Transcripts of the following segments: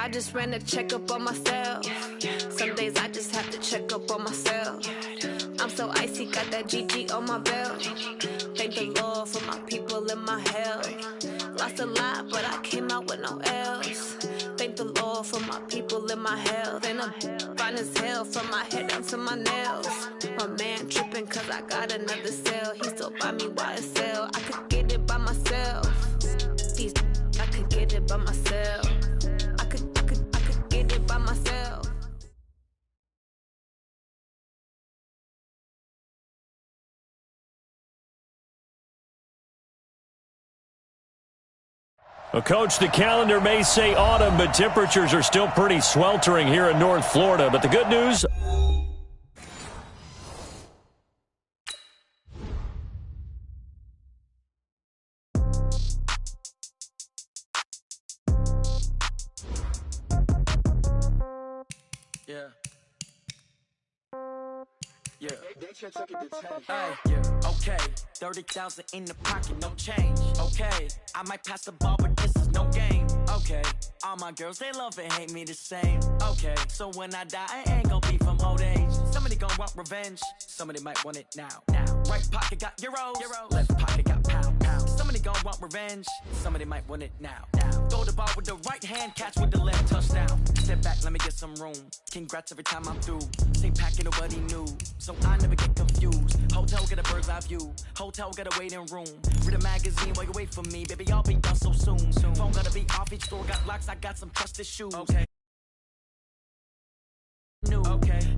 I just ran a checkup on myself. Some days I just have to check up on myself. I'm so icy, got that GG on my belt. Thank the Lord for my people in my health. Lost a lot, but I came out with no L's. Thank the Lord for my people in my health. And I'm fine as hell from my head down to my nails. My man tripping cause I got another cell. He still buy me YSL. I could get it by myself. I could get it by myself. I could get it by myself. Well, Coach, the calendar may say autumn, but temperatures are still pretty sweltering here in North Florida. But the good news... Okay, 30,000 in the pocket, no change. Okay, I might pass the ball, but this is no game. Okay, all my girls, they love and hate me the same. Okay, so when I die, I ain't gon' be from old age. Somebody gon' want revenge, somebody might want it now. Right pocket got euros, left pocket got pound. Somebody gon' want revenge, somebody might want it now. Throw the ball with the right hand, catch with the left, touchdown. Step back, let me get some room. Congrats every time I'm through. Same packet, nobody knew, so I never get confused. Hotel get a bird's eye view, hotel get a waiting room. Read a magazine while you wait for me, baby, I'll be done so soon. Phone gotta be off, each store got locks, I got some trusted shoes. Okay.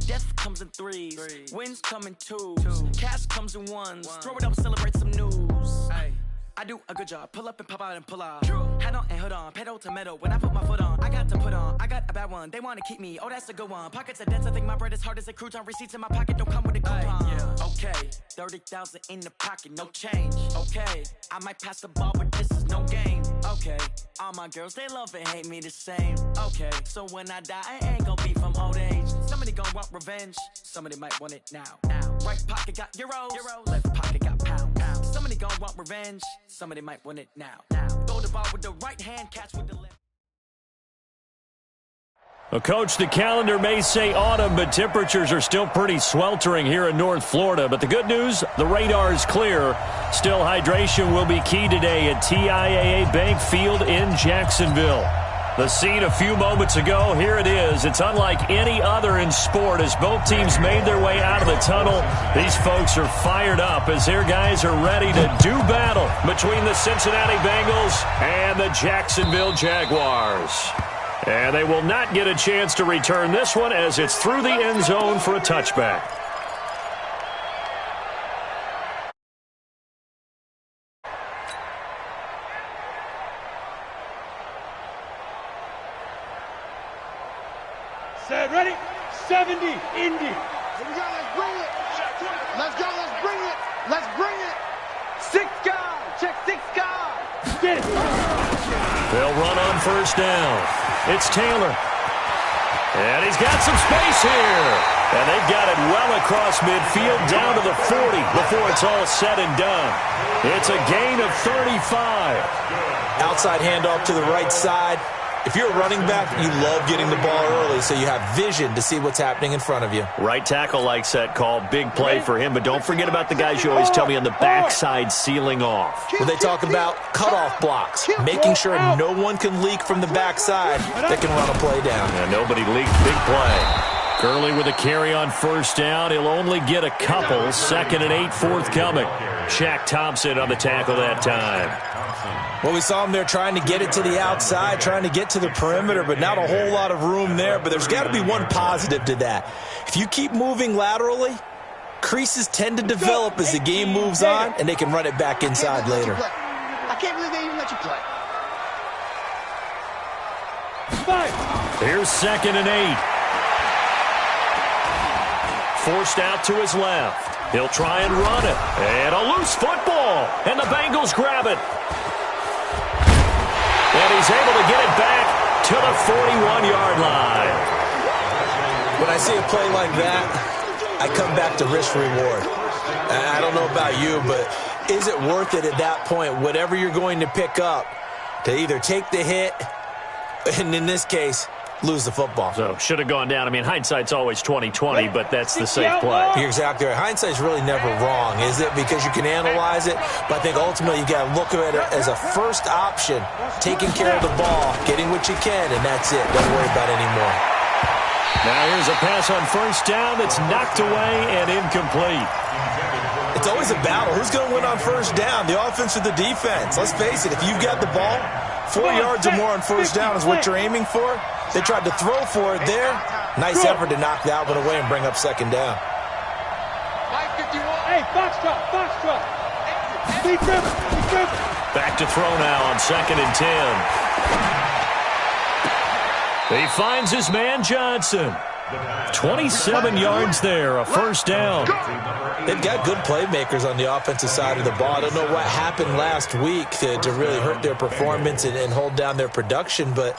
Death comes in threes, wins come in twos, cash comes in ones. Throw it up, celebrate some news. I do a good job, pull up and pop out and pull out. Head on and hood on, pedal to metal. When I put my foot on, I got to put on. I got a bad one, they want to keep me. Oh, that's a good one. Pockets are dense, I think my bread is hard as a crouton. Receipts in my pocket don't come with a coupon. Okay, 30,000 in the pocket, no change. Okay, I might pass the ball, but this is no game. Okay, all my girls, they love and hate me the same. Okay, so when I die, I ain't gon' be from old age. Somebody gon' want revenge, somebody might want it now. Right pocket got euros, left pocket got pound. Somebody gon' want revenge, somebody might want it now. Throw the ball with the right hand, catch with the left. Well, Coach, the calendar may say autumn, but temperatures are still pretty sweltering here in North Florida. But the good news, the radar is clear. Still, hydration will be key today at TIAA Bank Field in Jacksonville. The scene a few moments ago, here it is. It's unlike any other in sport as both teams made their way out of the tunnel. These folks are fired up as their guys are ready to do battle between the Cincinnati Bengals and the Jacksonville Jaguars. And they will not get a chance to return this one as it's through the end zone for a touchback. Set, ready? 70, Indy. Here we go, let's bring it. Let's go, let's bring it. Let's bring it. 6 guy, check 6 guy. Get it. They'll run on first down. It's Taylor. And he's got some space here. And they've got it well across midfield down to the 40 before it's all said and done. It's a gain of 35. Outside handoff to the right side. If you're a running back, you love getting the ball early so you have vision to see what's happening in front of you. Right tackle likes that call. Big play for him. But don't forget about the guys you always tell me on the backside sealing off. Well, they talk about cutoff blocks, making sure no one can leak from the backside that can run a play down. And nobody leaked. Big play. Gurley with a carry on first down. He'll only get a couple. 2nd and 8 forthcoming. Shaq Thompson on the tackle that time. Well, we saw him there trying to get it to the outside, trying to get to the perimeter, but not a whole lot of room there. But there's got to be one positive to that. If you keep moving laterally, creases tend to develop as the game moves on, and they can run it back inside later. I can't believe they even let you play. Here's 2nd and 8. Forced out to his left. He'll try and run it. And a loose football. And the Bengals grab it. And he's able to get it back to the 41-yard line. When I see a play like that, I come back to risk-reward. I don't know about you, but is it worth it at that point, whatever you're going to pick up, to either take the hit, and in this case, lose the football. So should have gone down. I mean, hindsight's always 20/20, but that's the safe play. You're exactly right. Hindsight's really never wrong, is it? Because you can analyze it, but I think ultimately you got to look at it as a first option, taking care of the ball, getting what you can, and that's it. Don't worry about it anymore. Now here's a pass on first down that's knocked away and incomplete. It's always a battle. Who's going to win on first down, the offense or the defense? Let's face it, if you've got the ball, 4 yards or more on first down is what you're aiming for. They tried to throw for it there. Nice effort to knock that one away and bring up second down. Hey, box drop. Be driven. Back to throw now on 2nd and 10. He finds his man Johnson. 27 yards there, a first down. They've got good playmakers on the offensive side of the ball. I don't know what happened last week to really hurt their performance and hold down their production, but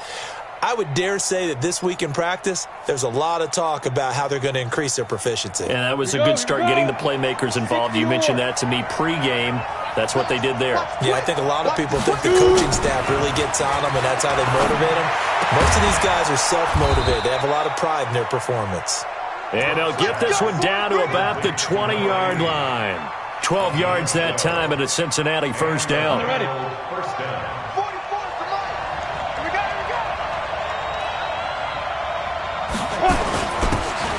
I would dare say that this week in practice, there's a lot of talk about how they're going to increase their proficiency. And that was a good start, getting the playmakers involved. You mentioned that to me pregame. That's what they did there. Yeah, I think a lot of people think the coaching staff really gets on them, and that's how they motivate them. Most of these guys are self-motivated. They have a lot of pride in their performance. And they'll get this one down to about the 20-yard line. 12 yards that time and a Cincinnati first down. First down. 44 for Mike. Here we go.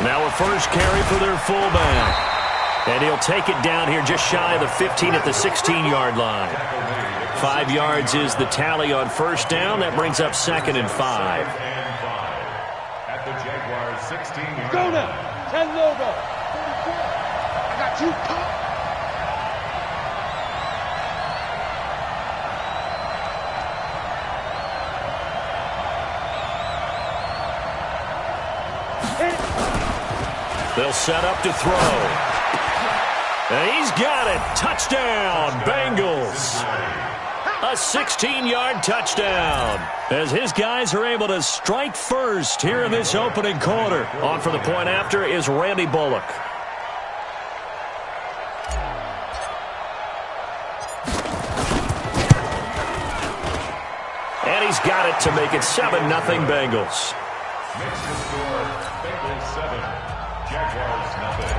Now a first carry for their fullback. And he'll take it down here just shy of the 15 at the 16-yard line. 5 yards is the tally on first down. That brings up 2nd and 5. At the Jaguars' 16-yard Go now. 10 logo. I got you. They'll set up to throw. And he's got it. Touchdown, Bengals. A 16-yard touchdown as his guys are able to strike first here in this opening quarter. On for the point after is Randy Bullock. And he's got it to make it 7-0 Bengals. Makes the score Bengals 7, Jaguars nothing.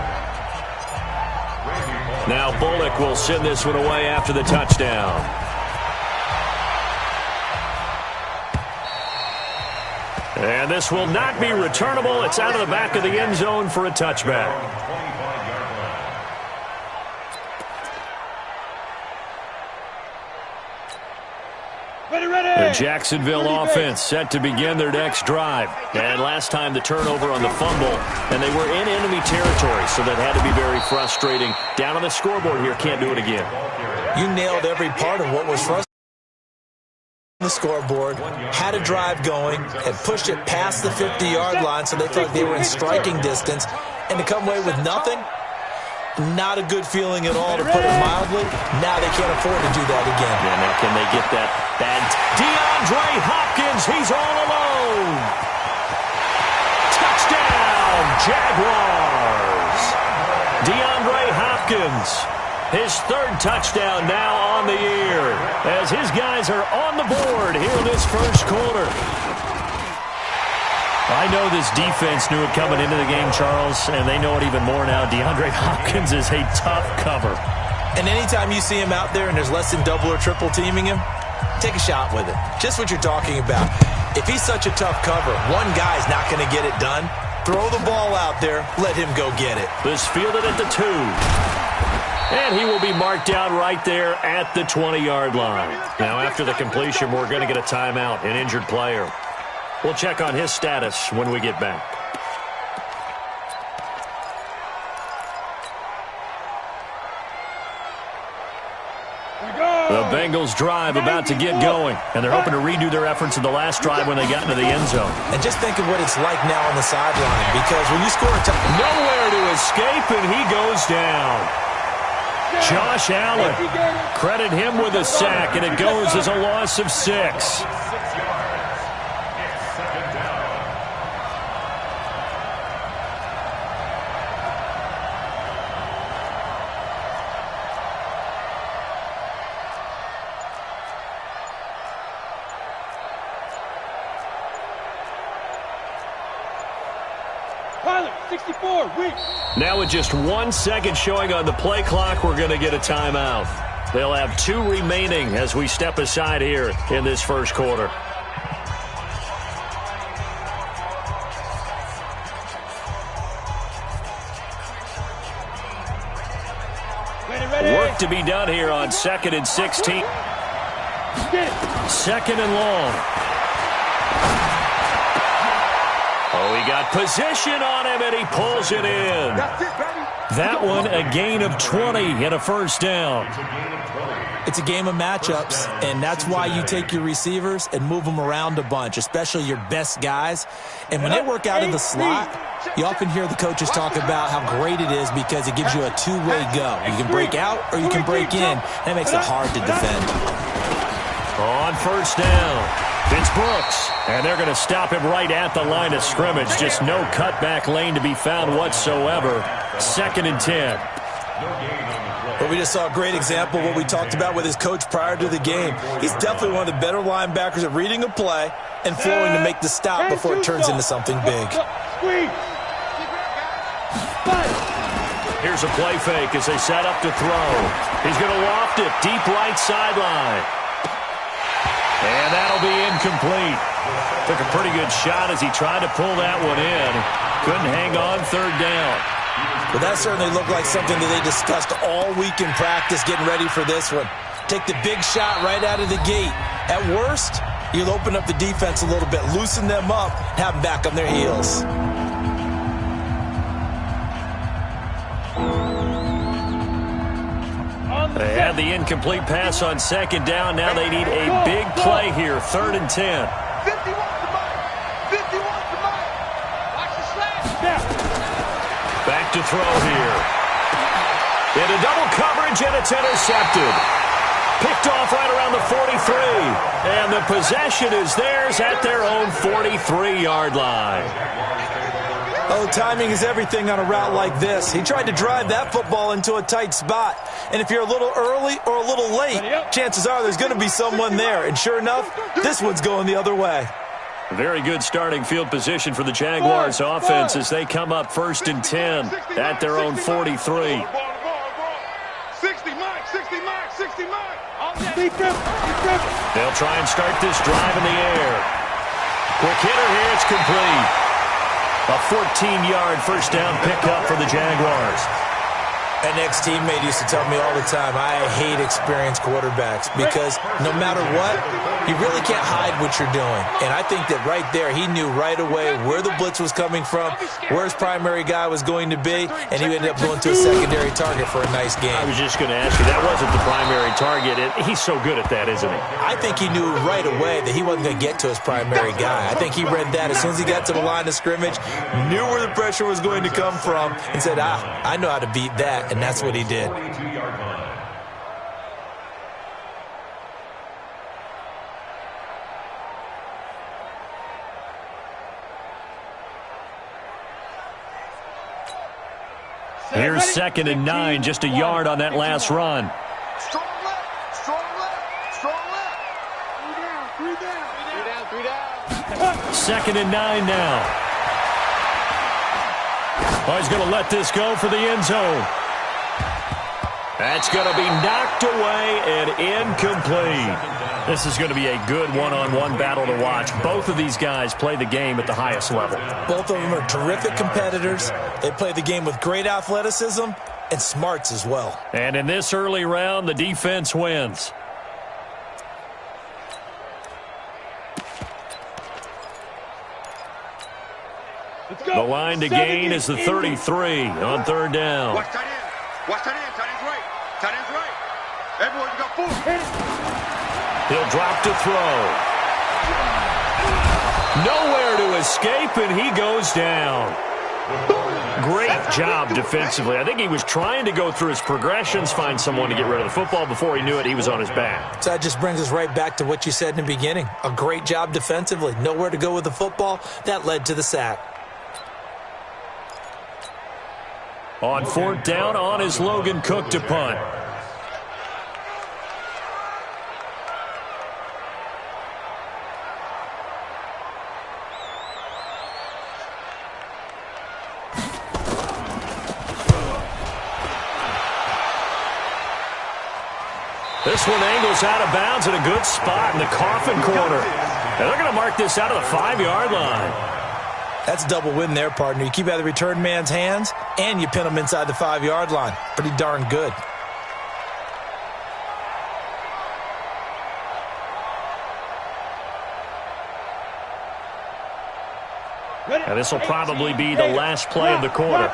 Now Bullock will send this one away after the touchdown. And this will not be returnable. It's out of the back of the end zone for a touchback. The Jacksonville offense set to begin their next drive. And last time the turnover on the fumble, and they were in enemy territory, so that had to be very frustrating. Down on the scoreboard here, can't do it again. You nailed every part of what was frustrating. The scoreboard, had a drive going, had pushed it past the 50-yard line, so they felt like they were in striking distance, and to come away with nothing, not a good feeling at all, to put it mildly. Now they can't afford to do that again. Yeah, now can they get that bad? DeAndre Hopkins, he's all alone. Touchdown, Jaguars. DeAndre Hopkins, his 3rd touchdown now on the year, as his guys are on the board here in this first quarter. I know this defense knew it coming into the game, Charles, and they know it even more now. DeAndre Hopkins is a tough cover. And anytime you see him out there and there's less than double or triple teaming him, take a shot with it. Just what you're talking about. If he's such a tough cover, one guy's not going to get it done. Throw the ball out there. Let him go get it. This fielded at the 2. And he will be marked down right there at the 20-yard line. Now, after the completion, we're going to get a timeout, an injured player. We'll check on his status when we get back. The Bengals drive about to get going, and they're hoping to redo their efforts in the last drive when they got into the end zone. And just think of what it's like now on the sideline, because when you score a touchdown, nowhere to escape, and he goes down. Josh Allen, credit him with a sack, and it goes as a loss of 6. 64, weak. Now with just 1 second showing on the play clock, we're going to get a timeout. They'll have 2 remaining as we step aside here in this first quarter. Work to be done here on 2nd and 16. 2nd and long. Oh, he got position on him, and he pulls it in. That one, a gain of 20 and a first down. It's a game of matchups, and that's why you take your receivers and move them around a bunch, especially your best guys. And when they work out in the slot, you often hear the coaches talk about how great it is because it gives you a two-way go. You can break out or you can break in. That makes it hard to defend. On first down, it's Brooks, and they're going to stop him right at the line of scrimmage. Just no cutback lane to be found whatsoever. 2nd and 10. But we just saw a great example of what we talked about with his coach prior to the game. He's definitely one of the better linebackers at reading a play and flowing to make the stop before it turns into something big. Here's a play fake as they set up to throw. He's going to loft it deep right sideline. And that'll be incomplete. Took a pretty good shot as he tried to pull that one in. Couldn't hang on 3rd down. Well, that certainly looked like something that they discussed all week in practice getting ready for this one. Take the big shot right out of the gate. At worst, you'll open up the defense a little bit, loosen them up, have them back on their heels. They had the incomplete pass on 2nd down. Now they need a big play here, 3rd and 10. 51 to Mike. 51 to Mike. Watch the slash. Back to throw here. Into double coverage, and it's intercepted. Picked off right around the 43. And the possession is theirs at their own 43-yard line. Oh, timing is everything on a route like this. He tried to drive that football into a tight spot. And if you're a little early or a little late, chances are there's going to be someone there. And sure enough, this one's going the other way. Very good starting field position for the Jaguars offense as they come up 1st and 10 at their own 43. 60 Mike, 60 Mike, 60 Mike. They'll try and start this drive in the air. Quick hitter here, it's complete. A 14-yard first down pickup for the Jaguars. An ex-teammate used to tell me all the time, I hate experienced quarterbacks because no matter what, you really can't hide what you're doing. And I think that right there, he knew right away where the blitz was coming from, where his primary guy was going to be, and he ended up going to a secondary target for a nice game. I was just going to ask you, that wasn't the primary target. He's so good at that, isn't he? I think he knew right away that he wasn't going to get to his primary guy. I think he read that as soon as he got to the line of scrimmage, knew where the pressure was going to come from, and said, I know how to beat that. And that's what he did. Here's 2nd and 9, just a yard on that last run. Strong left, strong left, strong left. 3 down, 3 down. 2nd and 9 now. Oh, he's going to let this go for the end zone. That's going to be knocked away and incomplete. This is going to be a good one-on-one battle to watch. Both of these guys play the game at the highest level. Both of them are terrific competitors. They play the game with great athleticism and smarts as well. And in this early round, the defense wins. The line to gain is the 33 on 3rd down. Watch tight end. Watch tight end. Tight end's right. Tight end's right. Everyone, you got 4. He'll drop to throw. Nowhere to escape, and he goes down. Great job defensively. I think he was trying to go through his progressions, find someone to get rid of the football. Before he knew it, he was on his back. So that just brings us right back to what you said in the beginning. A great job defensively. Nowhere to go with the football. That led to the sack. On 4th down, on is Logan Cook to punt. This one angles out of bounds in a good spot in the coffin corner. And they're going to mark this out of the 5-yard line. That's a double win there, partner. You keep out of the return man's hands, and you pin him inside the 5-yard line. Pretty darn good. And this will probably be the last play of the quarter.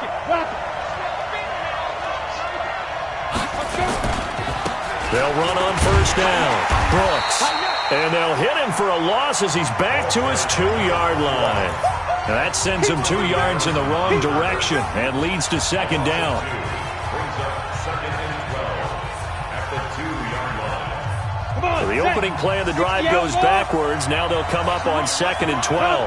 They'll run on first down. Brooks. And they'll hit him for a loss as he's back to his 2-yard line. Now that sends him 2 yards in the wrong direction and leads to second down. Brings up second and 12 at the 2-yard line. So the opening play of the drive goes backwards. Now they'll come up on second and 12.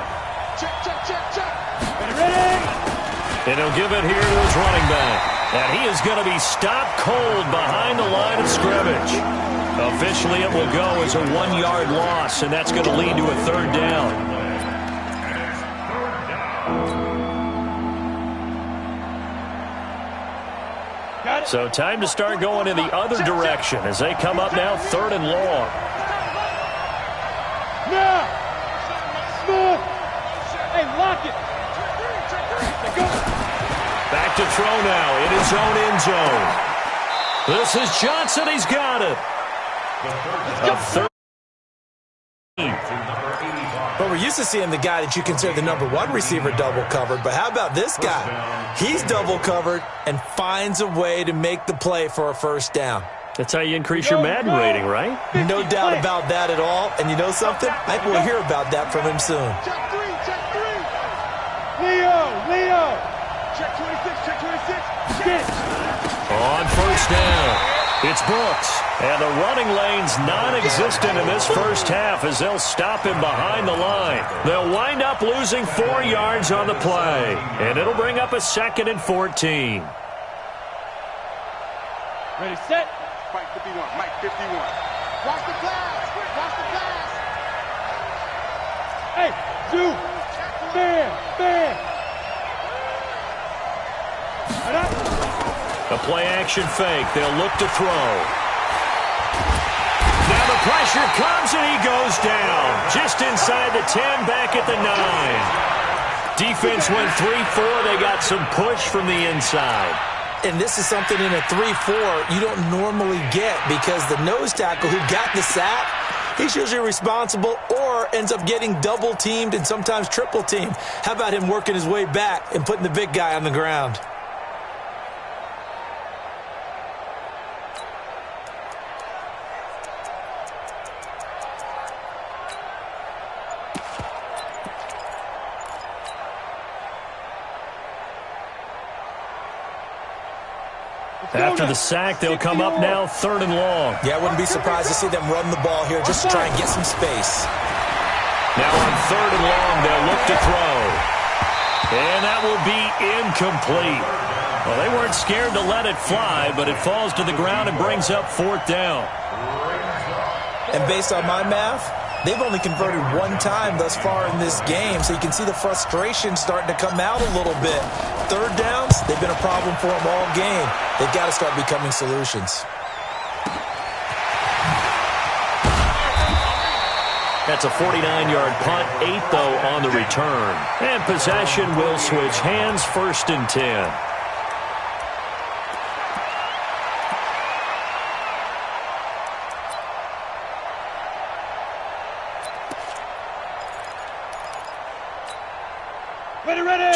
And he'll give it here to his running back. And he is going to be stopped cold behind the line of scrimmage. Officially, it will go as a 1-yard loss, and that's going to lead to a third down. So time to start going in the other direction as they come up now third and long. Now! Smooth! Hey, lock it! Back to throw now in his own end zone. This is Johnson. He's got it. A third. But we're used to seeing the guy that you consider the #1 receiver double covered. But how about this guy? He's double covered and finds a way to make the play for a first down. That's how you increase your Madden rating, right? No doubt about that at all. And you know something? I think we'll hear about that from him soon. Check 3, check 3! Leo! Check 26, check 26! Get! On first down, it's Brooks. And the running lane's non-existent in this first half as they'll stop him behind the line. They'll wind up losing 4 yards on the play. And it'll bring up a 2nd and 14. Ready, set. Mike 51, Mike 51. Watch the pass! Watch the pass! Hey, Zoo! Man! A play-action fake. They'll look to throw. Now the pressure comes, and he goes down. Just inside the 10, back at the 9. Defense went 3-4. They got some push from the inside. And this is something in a 3-4 you don't normally get because the nose tackle who got the sack, he's usually responsible or ends up getting double-teamed and sometimes triple-teamed. How about him working his way back and putting the big guy on the ground? After the sack, they'll come up now 3rd and long. Yeah, I wouldn't be surprised to see them run the ball here just to try and get some space. Now on 3rd and long, they'll look to throw. And that will be incomplete. Well, they weren't scared to let it fly, but it falls to the ground and brings up 4th down. And based on my math, they've only converted 1 time thus far in this game, so you can see the frustration starting to come out a little bit. 3rd downs, they've been a problem for them all game. They've got to start becoming solutions. That's a 49-yard punt, 8 though on the return. And possession will switch hands, 1st and 10.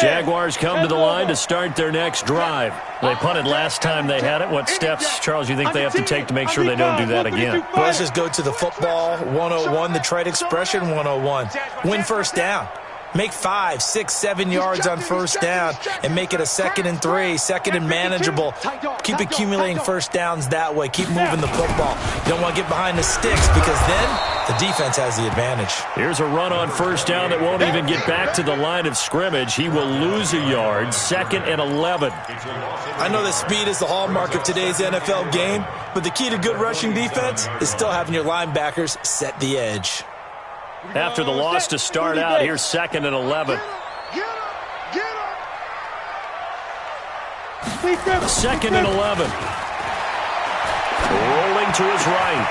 Jaguars come to the line to start their next drive. They punted last time they had it. What steps, Charles, you think they have to take to make sure they don't do that again? Well, let's just go to the football 101, the trade expression 101. Win first down. Make 5, 6, 7 yards on first down and make it a 2nd and 3, 2nd and manageable. Keep accumulating first downs that way. Keep moving the football. You don't want to get behind the sticks because then the defense has the advantage. Here's a run on first down that won't even get back to the line of scrimmage. He will lose a yard, 2nd and 11. I know that speed is the hallmark of today's NFL game, but the key to good rushing defense is still having your linebackers set the edge. After the loss to start out, here's 2nd and 11. 2nd and 11. Rolling him to his right.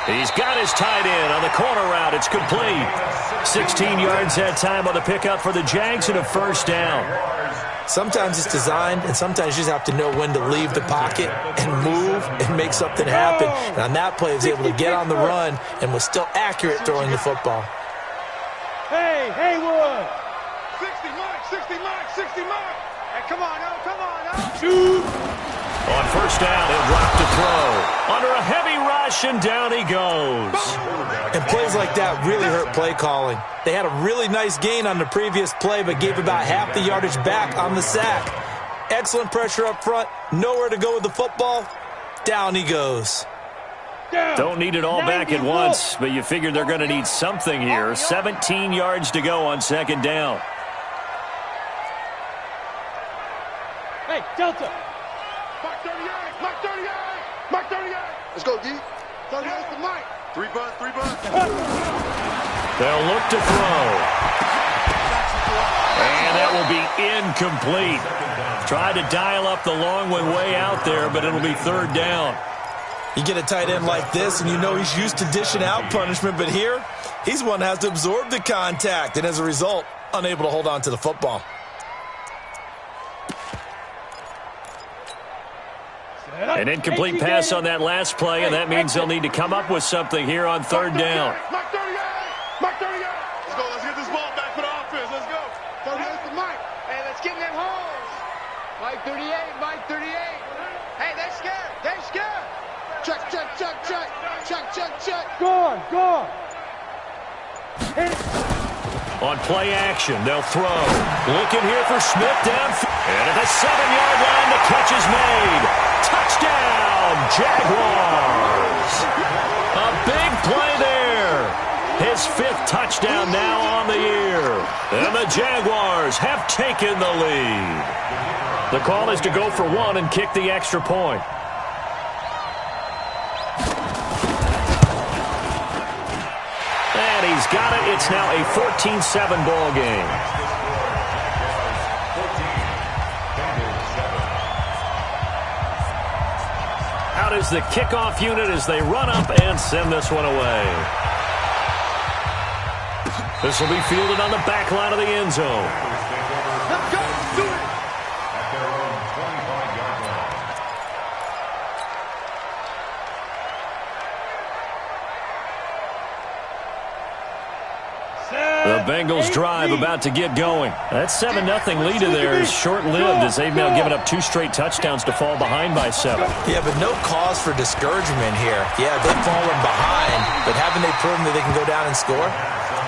He's got his tight end on the corner route. It's complete. 16 yards that time on the pickup for the Jags and a first down. Sometimes it's designed, and sometimes you just have to know when to leave the pocket and move and make something happen. And on that play, he was able to get on the run and was still accurate throwing the football. Hey, Haywood! 60 mark, 60 mark, 60 mark! Hey, come on now. Shoot! On first down, he'll drop to throw. Under a heavy rush, and down he goes. And plays like that really hurt play calling. They had a really nice gain on the previous play, but gave about half the yardage back on the sack. Excellent pressure up front. Nowhere to go with the football. Down he goes. Don't need it all back at once, but you figure they're going to need something here. 17 yards to go on second down. Hey, Delta! Mark 38, Mark 38, Mark 38. Let's go, D. 38 for Mike. 3 bunts, 3 bunts. They'll look to throw. And that will be incomplete. Tried to dial up the long one way out there, but it'll be third down. You get a tight end like this, and you know he's used to dishing out punishment, but here, he's one that has to absorb the contact, and as a result, unable to hold on to the football. An incomplete pass on that last play, and that means they'll need to come up with something here on third down. Mark 38, Mark 38. Let's go, let's get this ball back for the offense. Let's go. 38 for Mike. Hey, let's get in them holes. Mike 38, Mike 38. Hey, they're scared. They're scared. Check, check, check, check. Check, check, check. Go on. On play action, they'll throw. Looking here for Smith down. And at the 7-yard line, the catch is made. Touchdown, Jaguars. A big play there. His 5th touchdown now on the year. And the Jaguars have taken the lead. The call is to go for one and kick the extra point. And he's got it. It's now a 14-7 ball game. Out is the kickoff unit as they run up and send this one away. This will be fielded on the back line of the end zone. Let's go. Do it. At their own 25-yard line. The Bengals drive about to get going. That 7-0 lead of theirs is short-lived as they've now given up 2 straight touchdowns to fall behind by 7. Yeah, but no cause for discouragement here. Yeah, they've fallen behind, but haven't they proven that they can go down and score?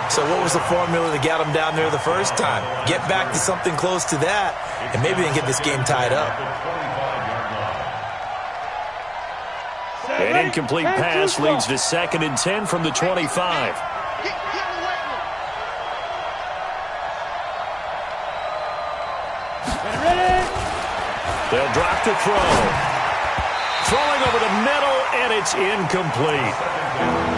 So what was the formula to get them down there the first time? Get back to something close to that, and maybe they can get this game tied up. An incomplete pass leads to 2nd and 10 from the 25. They'll drop to throw. Throwing over the middle, and it's incomplete.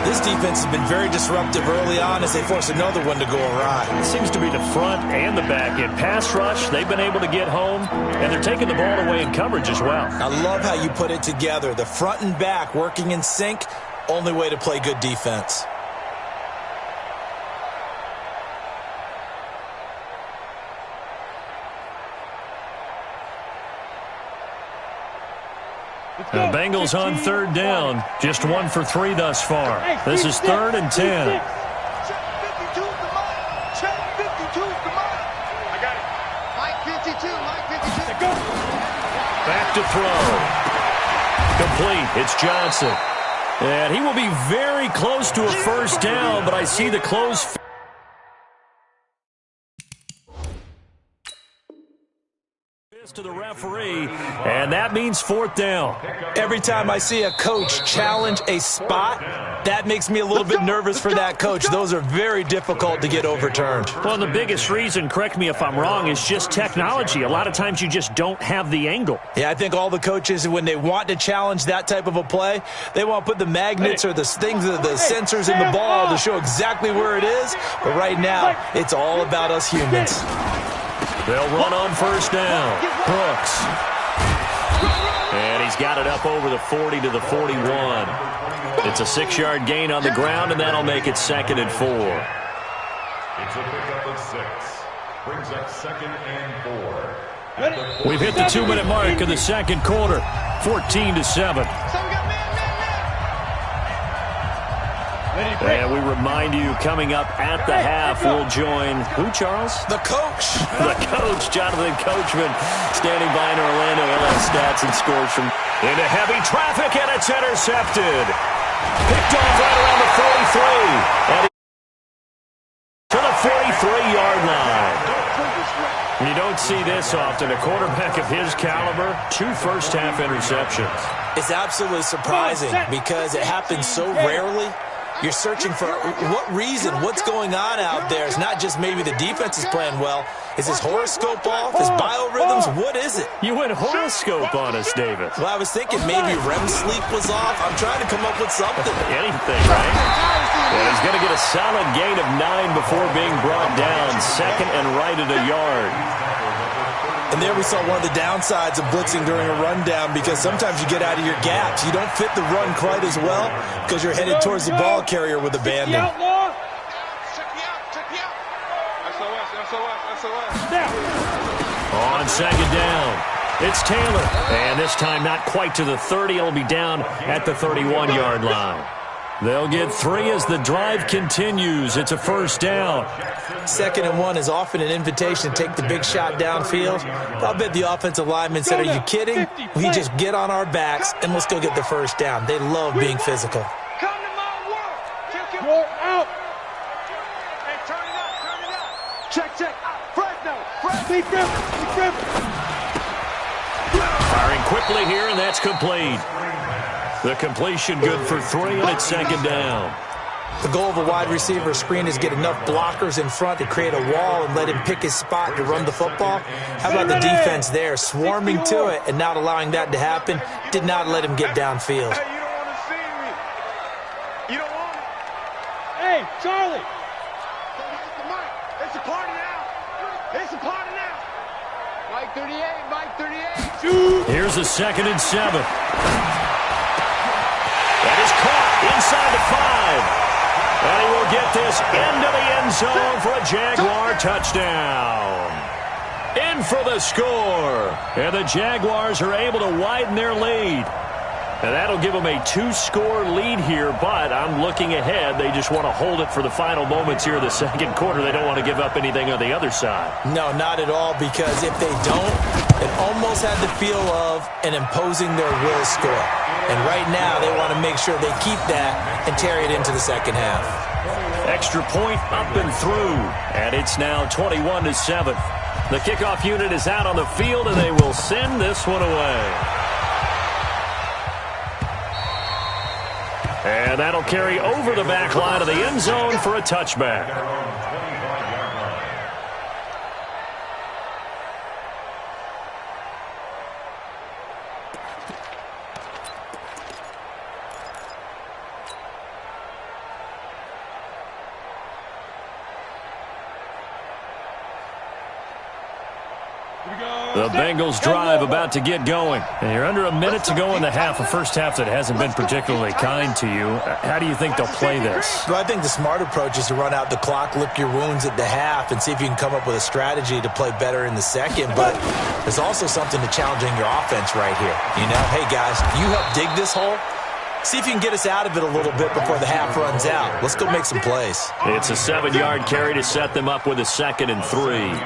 This defense has been very disruptive early on as they force another one to go awry. It seems to be the front and the back. In pass rush, they've been able to get home, and they're taking the ball away in coverage as well. I love how you put it together. The front and back working in sync, only way to play good defense. The Bengals on third down. Just 1 for 3 thus far. This is 3rd and 10. Check 52 to Mike. Check 52 to Mike. I got it. Mike 52, Mike 52. Go. Back to throw. Complete. It's Johnson. And he will be very close to a first down, but I see the close to the referee, and that means 4th down. Every time I see a coach challenge a spot, that makes me a little bit nervous for that coach. Those are very difficult to get overturned. Well, the biggest reason, correct me if I'm wrong, is just technology. A lot of times you just don't have the angle. Yeah, I think all the coaches, when they want to challenge that type of a play, they want to put the magnets or the things, the sensors in the ball to show exactly where it is. But right now, it's all about us humans. They'll run on first down. Brooks. And he he's got it up over the 40 to the 41. It's a 6-yard gain on the ground, and that'll make it 2nd and 4. It's a pickup of 6. Brings up 2nd and 4. We've hit the 2-minute mark of the second quarter, 14-7. And we remind you, coming up at the half, we'll join who, Charles? The coach. The coach, Jonathan Coachman, standing by in Orlando. LS stats and scores from into heavy traffic, and it's intercepted. Picked off right around the 43. And to the 43-yard line. You don't see this often. A quarterback of his caliber, 2 first-half interceptions. It's absolutely surprising because it happens so rarely. You're searching for what reason, what's going on out there. It's not just maybe the defense is playing well. Is his horoscope off? His biorhythms? What is it? You went horoscope on us, David. Well, I was thinking maybe REM sleep was off. I'm trying to come up with something. Anything, right? And he's going to get a solid gain of 9 before being brought down. 2nd and right at a yard. And there we saw one of the downsides of blitzing during a rundown because sometimes you get out of your gaps. You don't fit the run quite as well because you're headed towards the ball carrier with abandon. Check me out. SOS. On 2nd down, it's Taylor. And this time not quite to the 30. It'll be down at the 31-yard line. They'll get 3 as the drive continues. It's a 1st down. 2nd and 1 is often an invitation to take the big shot downfield. I'll bet the offensive lineman said, are you kidding? We just get on our backs and let's go get the 1st down. They love being physical. Come to my work. You're out. Hey, turn it up. Check. Fresno. Firing quickly here, and that's complete. The completion good for 3, and it's 2nd down. The goal of a wide receiver screen is get enough blockers in front to create a wall and let him pick his spot to run the football. How about the defense there, swarming to it and not allowing that to happen? Did not let him get downfield. Hey, you don't want to see me. You don't want it. Hey, Charlie. It's a party now. Mike 38. Here's a 2nd and 7. That is caught inside the 5. And he will get this into the end zone for a Jaguar touchdown. In for the score. And the Jaguars are able to widen their lead. And that'll give them a 2-score lead here, but I'm looking ahead. They just want to hold it for the final moments here of the second quarter. They don't want to give up anything on the other side. No, not at all, because if they don't, it almost had the feel of an imposing their will score. And right now, they want to make sure they keep that and carry it into the second half. Extra point up and through, and it's now 21-7. The kickoff unit is out on the field, and they will send this one away. And that'll carry over the back line of the end zone for a touchback. The Bengals drive about to get going. And you're under a minute to go in the half, a first half that hasn't been particularly kind to you. How do you think they'll play this? Well, I think the smart approach is to run out the clock, lick your wounds at the half, and see if you can come up with a strategy to play better in the second. But there's also something to challenging your offense right here. You know, hey, guys, you help dig this hole. See if you can get us out of it a little bit before the half runs out. Let's go make some plays. It's a 7-yard carry to set them up with a 2nd and 3.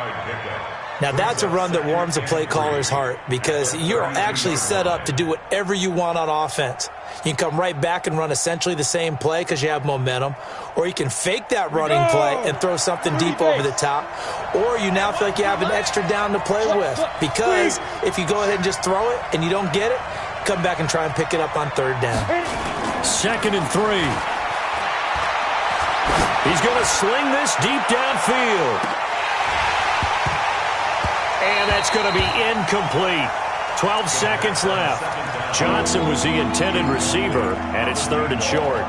Now, that's a run that warms a play caller's heart because you're actually set up to do whatever you want on offense. You can come right back and run essentially the same play because you have momentum, or you can fake that running play and throw something deep over the top, or you now feel like you have an extra down to play with because if you go ahead and just throw it and you don't get it, come back and try and pick it up on 3rd down. 2nd and 3. He's going to sling this deep downfield. And that's going to be incomplete. 12 seconds left. Johnson was the intended receiver, and it's 3rd and short.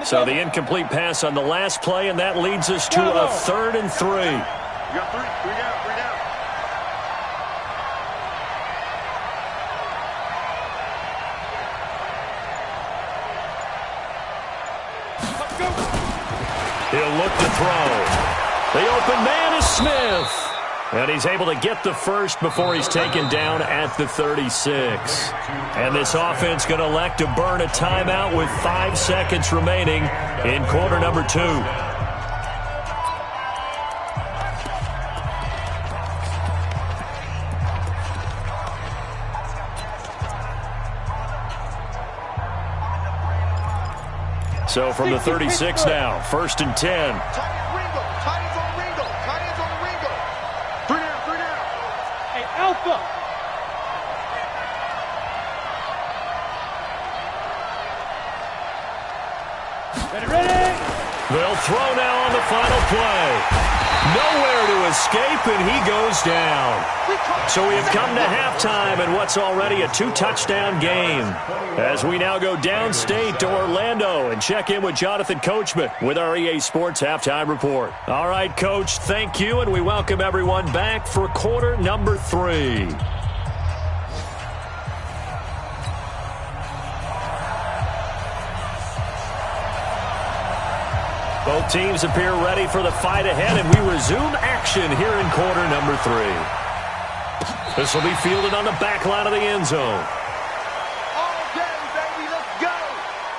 So the incomplete pass on the last play, and that leads us to a 3rd and 3. You got three down. He'll look to throw. The open man is Smith. And he's able to get the first before he's taken down at the 36. And this offense going to elect to burn a timeout with 5 seconds remaining in quarter number 2. So from the 36 now, 1st and 10. Alpha. Ready. They'll throw now on the final play. Nowhere to escape, and he goes down. So we have come to halftime in what's already a 2-touchdown game. As we now go downstate to Orlando and check in with Jonathan Coachman with our EA Sports Halftime Report. All right, Coach, thank you, and we welcome everyone back for quarter number 3. Both teams appear ready for the fight ahead, and we resume action here in quarter number 3. This will be fielded on the back line of the end zone. All day, baby. Let's go.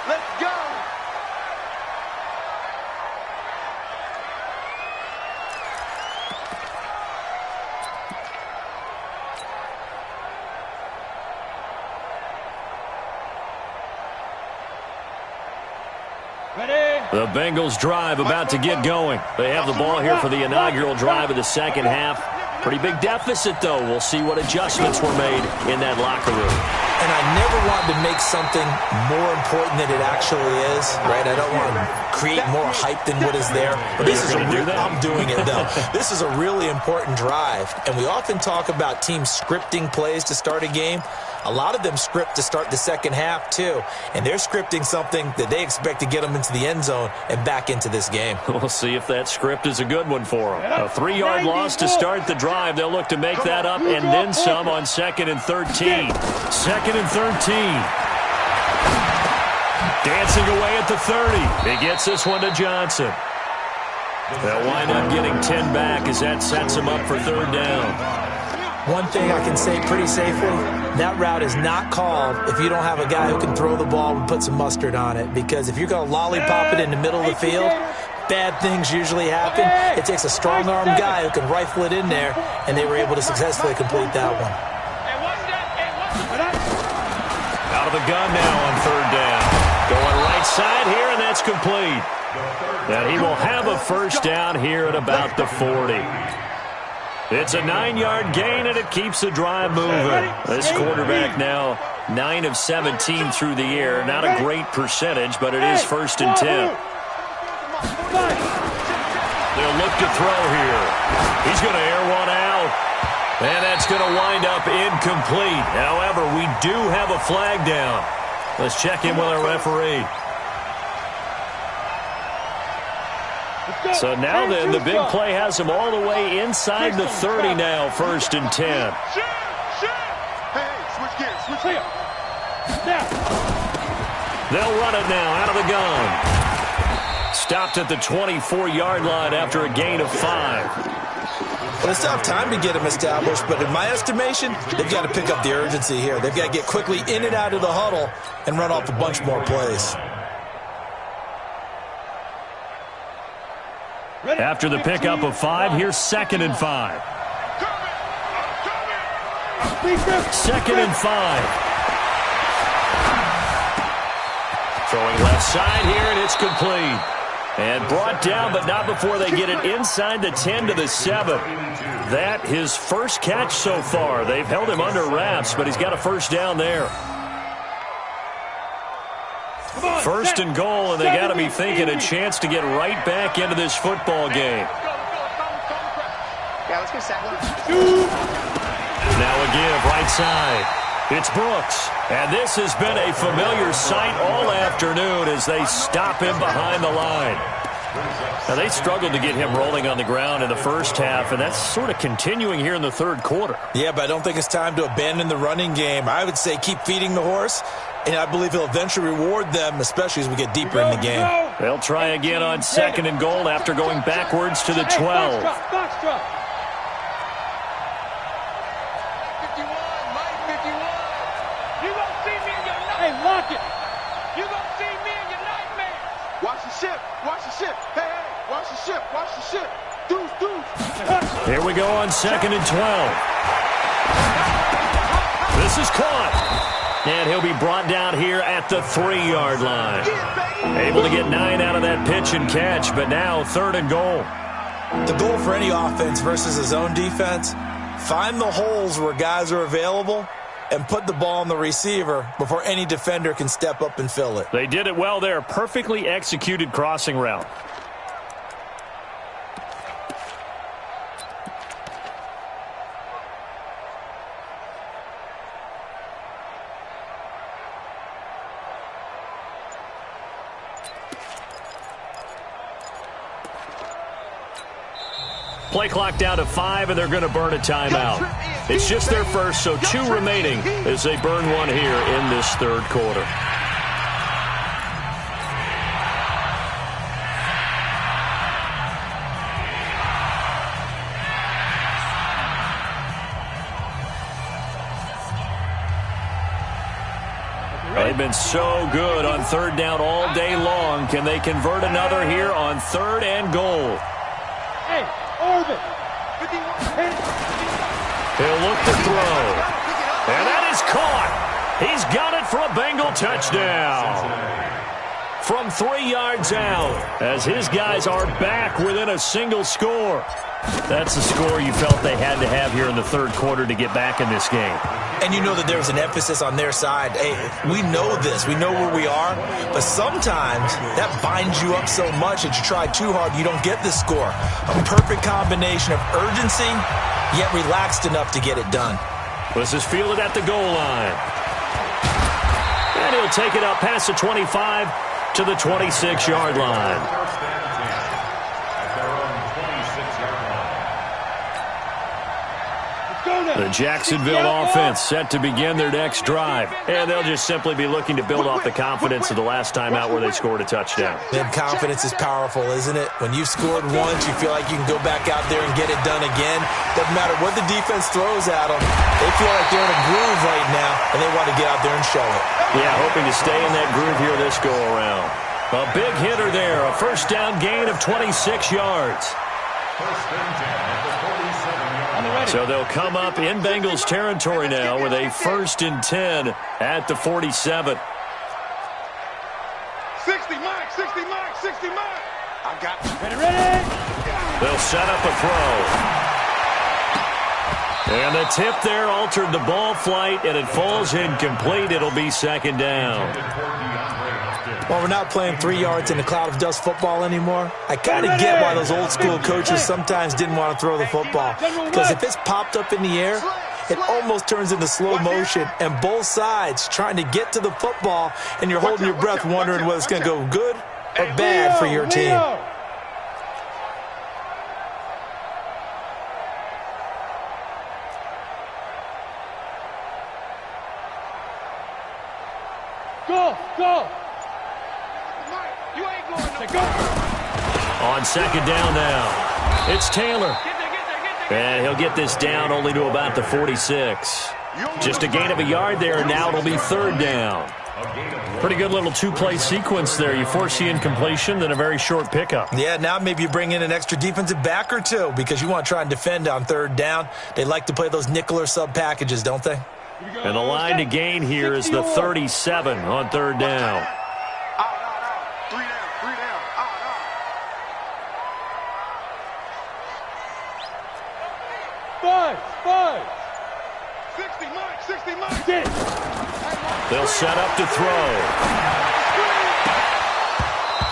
Let's go. The Bengals drive about to get going. They have the ball here for the inaugural drive of the second half. Pretty big deficit, though. We'll see what adjustments were made in that locker room. And I never wanted to make something more important than it actually is, right? I don't want to create more hype than what is there. But this is I'm doing it, though. This is a really important drive. And we often talk about teams scripting plays to start a game. A lot of them script to start the second half, too. And they're scripting something that they expect to get them into the end zone and back into this game. We'll see if that script is a good one for them. A 3-yard loss to start the drive. They'll look to make that up and then some on 2nd and 13. 2nd and 13. Dancing away at the 30. He gets this one to Johnson. They'll wind up getting 10 back as that sets him up for 3rd down. One thing I can say pretty safely, that route is not called if you don't have a guy who can throw the ball and put some mustard on it. Because if you're going to lollipop it in the middle of the field, bad things usually happen. It takes a strong-armed guy who can rifle it in there, and they were able to successfully complete that one. Out of the gun now on 3rd down. Going right side here, and that's complete. And he will have a 1st down here at about the 40. It's a 9-yard gain, and it keeps the drive moving. This quarterback now 9 of 17 through the air. Not a great percentage, but it is 1st and 10. They'll look to throw here. He's going to air one out. And that's going to wind up incomplete. However, we do have a flag down. Let's check in with our referee. So now then, the big play has him all the way inside the 30 now, 1st and 10. Hey, switch gears, switch gears. They'll run it now out of the gun. Stopped at the 24-yard line after a gain of 5. Well, it's tough time to get them established, but in my estimation, they've got to pick up the urgency here. They've got to get quickly in and out of the huddle and run off a bunch more plays. After the pickup of 5, here's 2nd and 5. 2nd and 5. Throwing left side here, and it's complete. And brought down, but not before they get it inside the 10 to the 7. That his first catch so far. They've held him under wraps, but he's got a 1st down there. 1st and goal, and they got to be thinking a chance to get right back into this football game. Yeah, let's go second. Now a give, right side. It's Brooks. And this has been a familiar sight all afternoon as they stop him behind the line. Now, they struggled to get him rolling on the ground in the first half, and that's sort of continuing here in the third quarter. Yeah, but I don't think it's time to abandon the running game. I would say keep feeding the horse, and I believe he'll eventually reward them, especially as we get deeper in the game. They'll try again on 2nd and goal after going backwards to the 12. Box truck. 51, Mike 51. You gonna see me in your nightmares. Hey, lock it. You gonna see me in your nightmares. Watch the ship. Watch the ship. Hey, hey. Watch the ship. Watch the ship. Deuce, deuce. Here we go on 2nd and 12. This is caught. And he'll be brought down here at the 3-yard line. Able to get 9 out of that pitch and catch, but now 3rd and goal. The goal for any offense versus a zone defense, find the holes where guys are available and put the ball on the receiver before any defender can step up and fill it. They did it well there. Perfectly executed crossing route. Play clock down to 5, and they're going to burn a timeout. It's just their first, so 2 remaining as they burn one here in this third quarter. They've been so good on 3rd down all day long. Can they convert another here on 3rd and goal? Hey, Orbit. He'll look to throw. And that is caught. He's got it for a Bengal touchdown. From 3 yards out, as his guys are back within a single score. That's the score you felt they had to have here in the third quarter to get back in this game. And you know that there was an emphasis on their side. Hey, we know this. We know where we are. But sometimes that binds you up so much that you try too hard, you don't get the score. A perfect combination of urgency, yet relaxed enough to get it done. This is fielded at the goal line. And he'll take it up past the 25 to the 26-yard line. The Jacksonville offense set to begin their next drive. And they'll just simply be looking to build off the confidence of the last time out where they scored a touchdown. And confidence is powerful, isn't it? When you've scored once, you feel like you can go back out there and get it done again. Doesn't matter what the defense throws at them. They feel like they're in a groove right now, and they want to get out there and show it. Yeah, hoping to stay in that groove here this go-around. A big hitter there. A first down gain of 26 yards. First and 10 at the 47-yard line. So they'll come up in Bengals territory now with a 1st and 10 at the 47. 60, Mike, 60, Mike, 60, Mike. I got you. Ready. They'll set up a throw. And the tip there altered the ball flight, and it falls incomplete. It'll be 2nd down. Well, we're not playing 3 yards in a cloud of dust football anymore. I kind of get why those old school coaches sometimes didn't want to throw the football. Because if it's popped up in the air, it almost turns into slow motion, and both sides trying to get to the football, and you're holding your breath wondering whether it's going to go good or bad for your team. Go. On 2nd down now, it's Taylor. And he'll get this down only to about the 46. Just a gain of a yard there, and now it'll be 3rd down. Pretty good little 2-play sequence there. You force the incompletion, then a very short pickup. Yeah, now maybe you bring in an extra defensive back or two because you want to try and defend on 3rd down. They like to play those nickel or sub packages, don't they? And the line to gain here is the 37 on 3rd down. Five. 60 Mike. They'll set up to throw.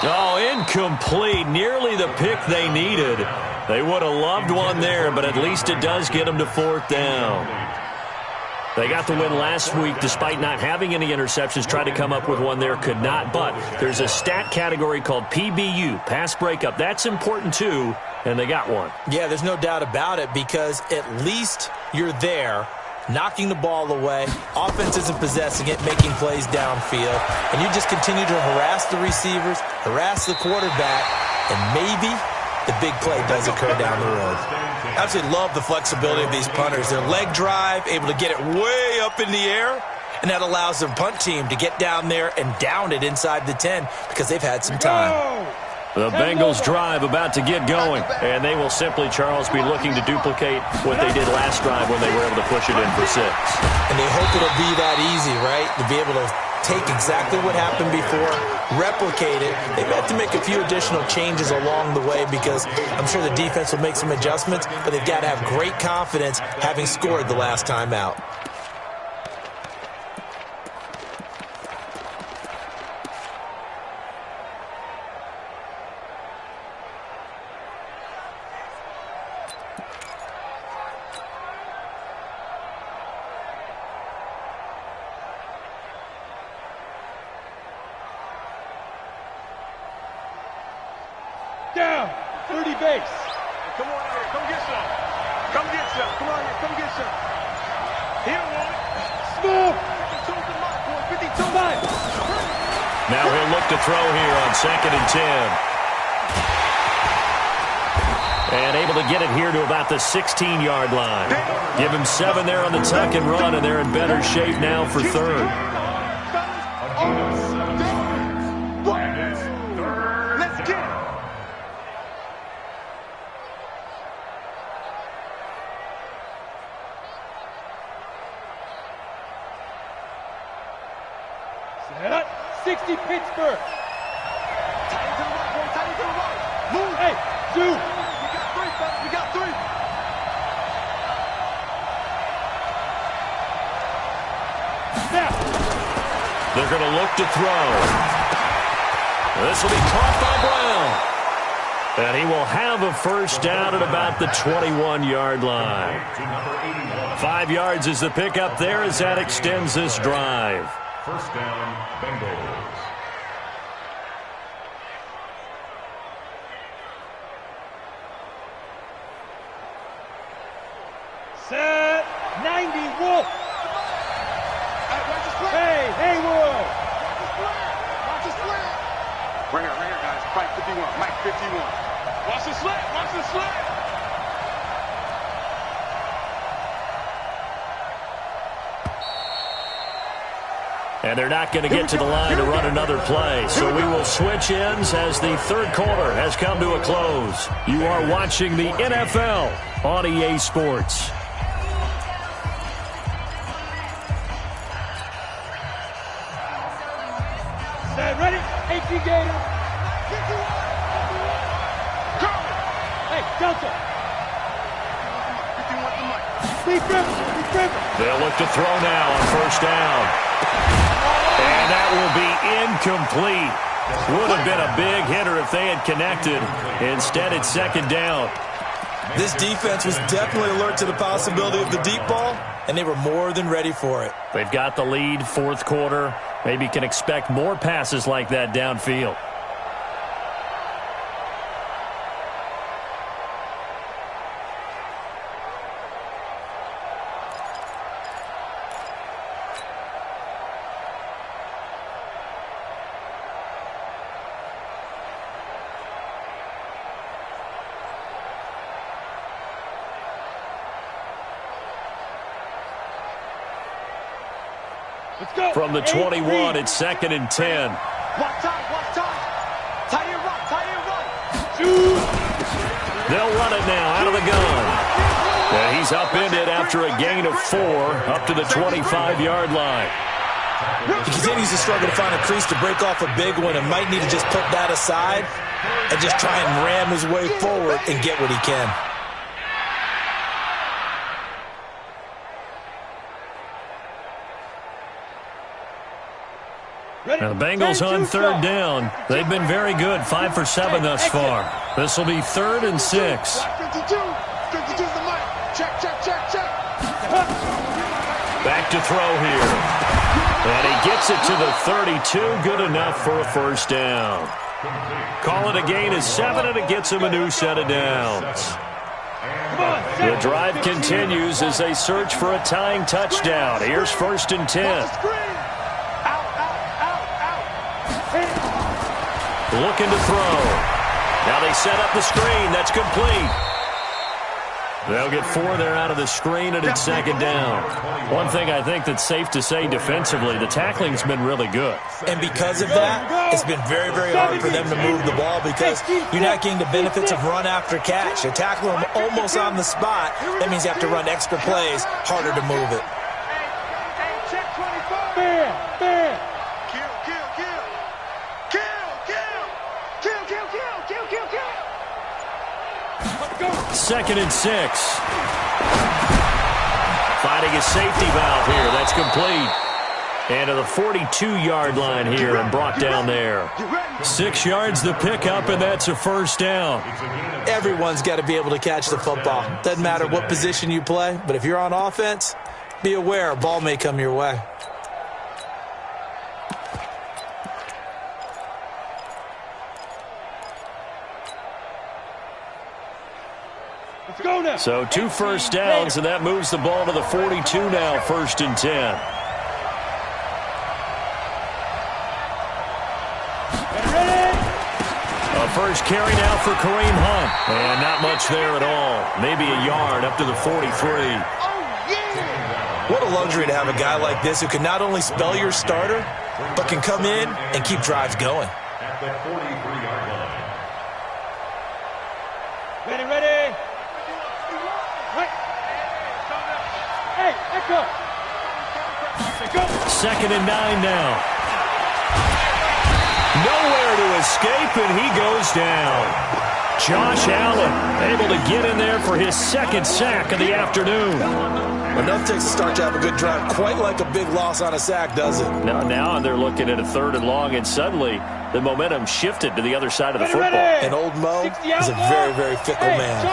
Oh, incomplete. Nearly the pick they needed. They would have loved one there, but at least it does get them to 4th down. They got the win last week despite not having any interceptions. Tried to come up with one there, could not. But there's a stat category called PBU, pass breakup. That's important too, and they got one. Yeah, there's no doubt about it because at least you're there, knocking the ball away. Offense isn't possessing it, making plays downfield. And you just continue to harass the receivers, harass the quarterback, and maybe the big play does occur down the road. I absolutely love the flexibility of these punters. Their leg drive, able to get it way up in the air, and that allows their punt team to get down there and down it inside the 10 because they've had some time. The Bengals drive about to get going, and they will simply, Charles, be looking to duplicate what they did last drive when they were able to push it in for 6. And they hope it'll be that easy, right, to be able to take exactly what happened before, replicate it. They've had to make a few additional changes along the way because I'm sure the defense will make some adjustments, but they've got to have great confidence having scored the last time out. Down, 30 base. Come on out here, come get some. Come get some. Come on here, come get some. He don't want it. Smooth. 52 5. Now he'll look to throw here on 2nd and 10. And able to get it here to about the 16-yard line. Give him 7 there on the tuck and run, and they're in better shape now for 3rd. Let's get it. Set. 60 Pittsburgh. Tight to the right, boy. Tight to the right. Move. Hey, 2. We got 3, fellas. We got 3. Snap. They're going to look to throw. This will be caught by Brown. And he will have a first down at about the 21-yard line. 5 yards is the pickup there as that extends this drive. First down, Bengals. Set. 90 Wolf. Hey, Haywood. Watch the slant. Right here, guys. Mike 51. Mike 51. Watch the slant. Watch the slant. And they're not going to get to the line to run another play. So we will switch ends as the 3rd quarter has come to a close. You are watching the NFL on EA Sports. Set. Ready. HG Gator. Hey, Delta. 51 to Mike. Steve Griffin. They'll look to throw now on first down. And that will be incomplete. Would have been a big hitter if they had connected. Instead, it's 2nd down. This defense was definitely alert to the possibility of the deep ball, and they were more than ready for it. They've got the lead, 4th quarter. Maybe can expect more passes like that downfield. Let's go. From the 21, it's 2nd and 10. Watch time. Watch time. Tight end right. Tight end right. They'll run it now out of the gun. And he's upended after a gain of 4 up to the 25-yard line. He continues to struggle to find a crease to break off a big one and might need to just put that aside and just try and ram his way forward and get what he can. Now the Bengals on 3rd down. They've been very good, 5 for 7 thus far. This will be 3rd and 6. 52. 52's the mic. Check, check, check, check. Back to throw here. And he gets it to the 32. Good enough for a first down. Call it a gain of 7, and it gets him a new set of downs. The drive continues as they search for a tying touchdown. Here's 1st and 10. Looking to throw. Now they set up the screen. That's complete. They'll get 4 there out of the screen, and it's 2nd down. One thing I think that's safe to say defensively, the tackling's been really good. And because of that, it's been very, very hard for them to move the ball because you're not getting the benefits of run after catch. You tackle them almost on the spot. That means you have to run extra plays, harder to move it. Check 24. Kill. 2nd and 6. Finding a safety valve here. That's complete. And to the 42-yard line here and brought down there. 6 yards the pickup, and that's a first down. Everyone's got to be able to catch the football. Doesn't matter what position you play, but if you're on offense, be aware a ball may come your way. So 2 first downs, and that moves the ball to the 42 now, 1st and 10. A first carry now for Kareem Hunt. And not much there at all. Maybe a yard up to the 43. What a luxury to have a guy like this who can not only spell your starter, but can come in and keep drives going. At the 43-yard line. Ready. Echo. 2nd and 9 now. Nowhere to escape, and he goes down. Josh Allen able to get in there for his 2nd sack of the afternoon. Enough to start to have a good drive. Quite like a big loss on a sack, does it? Now they're looking at a 3rd and long, and suddenly the momentum shifted to the other side of the football. And old Mo is a very, very fickle man.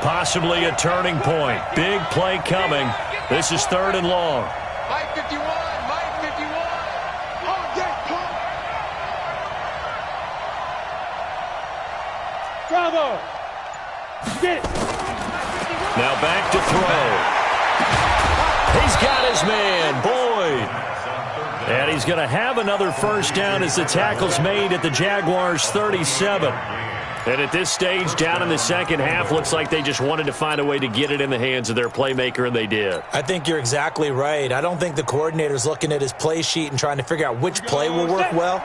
Possibly a turning point. Big play coming. This is 3rd and long. Mike 51. Bravo. Get it. Now back to throw. He's got his man, Boyd. And he's going to have another first down as the tackle's made at the Jaguars' 37. And at this stage, down in the second half, looks like they just wanted to find a way to get it in the hands of their playmaker, and they did. I think you're exactly right. I don't think the coordinator's looking at his play sheet and trying to figure out which play will work well.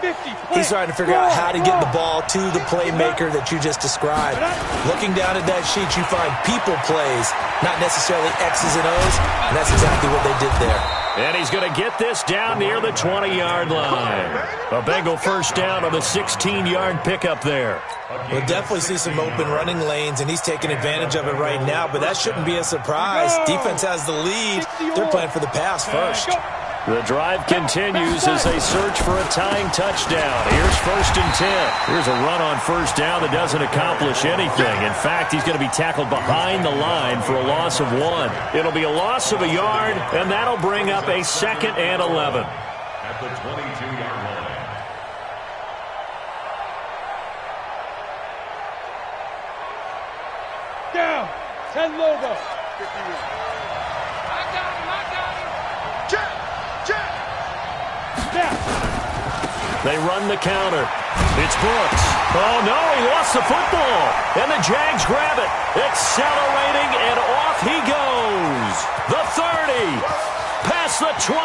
He's trying to figure out how to get the ball to the playmaker that you just described. Looking down at that sheet, you find people plays, not necessarily X's and O's, and that's exactly what they did there. And he's going to get this down near the 20-yard line. A Bengal first down on the 16-yard pickup there. We'll definitely see some open running lanes, and he's taking advantage of it right now, but that shouldn't be a surprise. Defense has the lead. They're playing for the pass first. The drive continues as they search for a tying touchdown. Here's 1st and 10. Here's a run on first down that doesn't accomplish anything. In fact, he's going to be tackled behind the line for a loss of 1. It'll be a loss of a yard, and that'll bring up a 2nd and 11. At the 22-yard line. Down. 10 logo. They run the counter. It's Brooks. Oh, no, he lost the football. And the Jags grab it. Accelerating, and off he goes. The 30. Past the 20.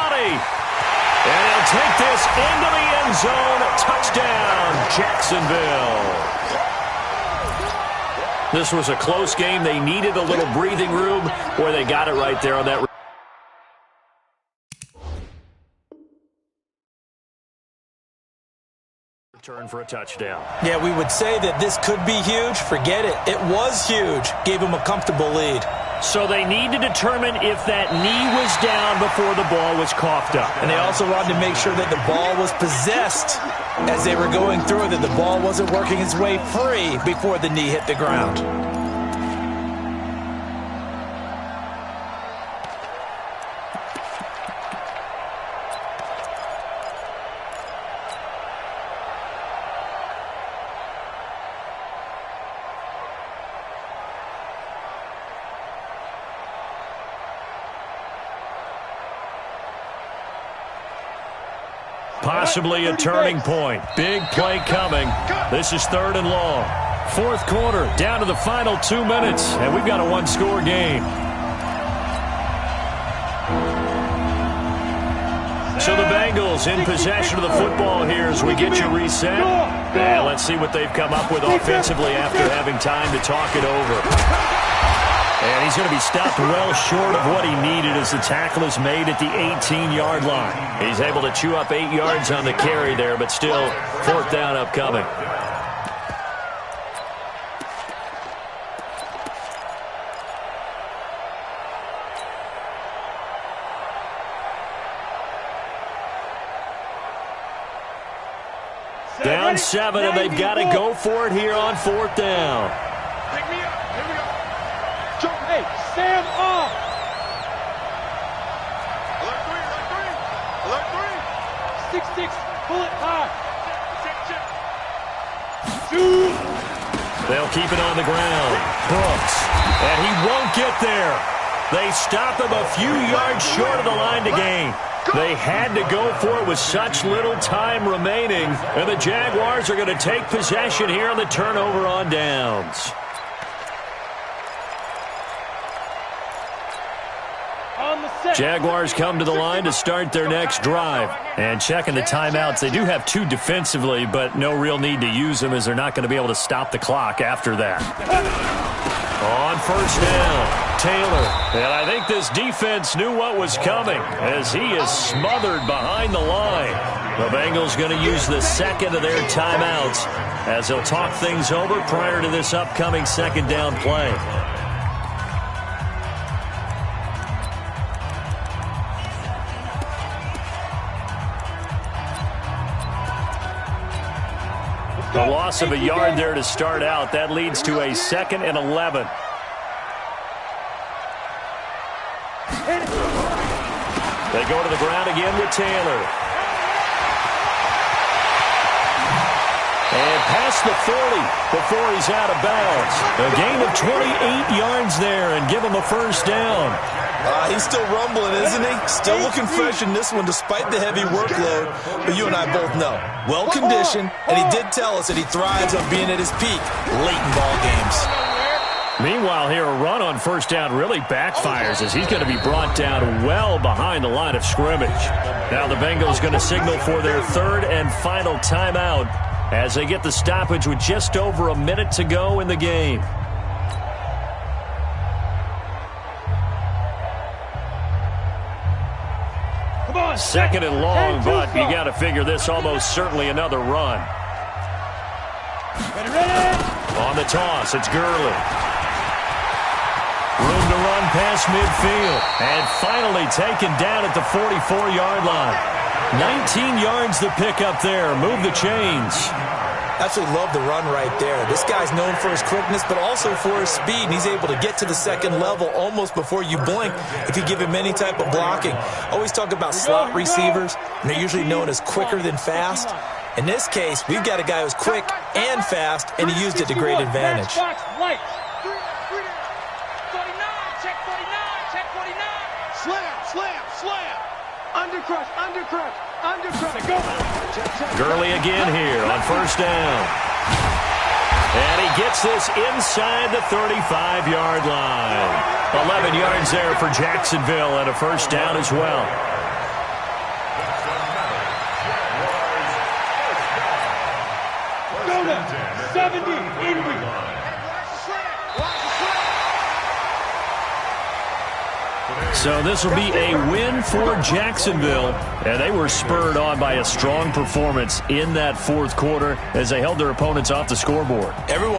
And he'll take this into the end zone. Touchdown, Jacksonville. This was a close game. They needed a little breathing room. Boy, they got it right there on that. Return for a touchdown. Yeah, we would say that this could be huge. Forget it. It was huge. Gave him a comfortable lead. So they need to determine if that knee was down before the ball was coughed up. And they also wanted to make sure that the ball was possessed as they were going through, that the ball wasn't working its way free before the knee hit the ground. possibly a turning point. Big play coming. This is 3rd and long. 4th quarter, down to the final 2 minutes, and we've got a one-score game. So the Bengals in possession of the football here as we get you reset. And let's see what they've come up with offensively after having time to talk it over. And he's going to be stopped well short of what he needed as the tackle is made at the 18-yard line. He's able to chew up 8 yards on the carry there, but still 4th down upcoming. Down 7, and they've got to go for it here on 4th down. Pick me up. Here we go. Jump. Hey, Sam off. Alert 3. 6-6. Pull it high. Shoot. They'll keep it on the ground. Brooks. And he won't get there. They stop him a few yards short of the line to gain. They had to go for it with such little time remaining. And the Jaguars are going to take possession here on the turnover on downs. Jaguars come to the line to start their next drive. And checking the timeouts, they do have 2 defensively, but no real need to use them as they're not going to be able to stop the clock after that. On 1st down, Taylor. And I think this defense knew what was coming as he is smothered behind the line. The Bengals going to use the 2nd of their timeouts as they'll talk things over prior to this upcoming 2nd down play. The loss of a yard there to start out. That leads to a 2nd and 11. They go to the ground again with Taylor. And past the 40 before he's out of bounds. A gain of 28 yards there and give him a 1st down. He's still rumbling, isn't he? Still looking fresh in this one despite the heavy workload. But you and I both know, well-conditioned, and he did tell us that he thrives on being at his peak late in ball games. Meanwhile, here a run on 1st down really backfires as he's going to be brought down well behind the line of scrimmage. Now the Bengals going to signal for their 3rd and final timeout as they get the stoppage with just over a minute to go in the game. Come on, 2nd and long, but you got to figure this almost certainly another run. Ready. On the toss, it's Gurley. Room to run past midfield. And finally taken down at the 44-yard line. 19 yards to pick up there. Move the chains. Absolutely love the run right there. This guy's known for his quickness, but also for his speed. And he's able to get to the 2nd level almost before you blink if you give him any type of blocking. Always talk about slot receivers, and they're usually known as quicker than fast. In this case, we've got a guy who's quick and fast, and he used it to great advantage. Slam. Undercrush. Go. Gurley again here on 1st down. And he gets this inside the 35-yard line. 11 yards there for Jacksonville and a 1st down as well. Go to 70 Indy. So this will be a win for Jacksonville, and they were spurred on by a strong performance in that 4th quarter as they held their opponents off the scoreboard. Everyone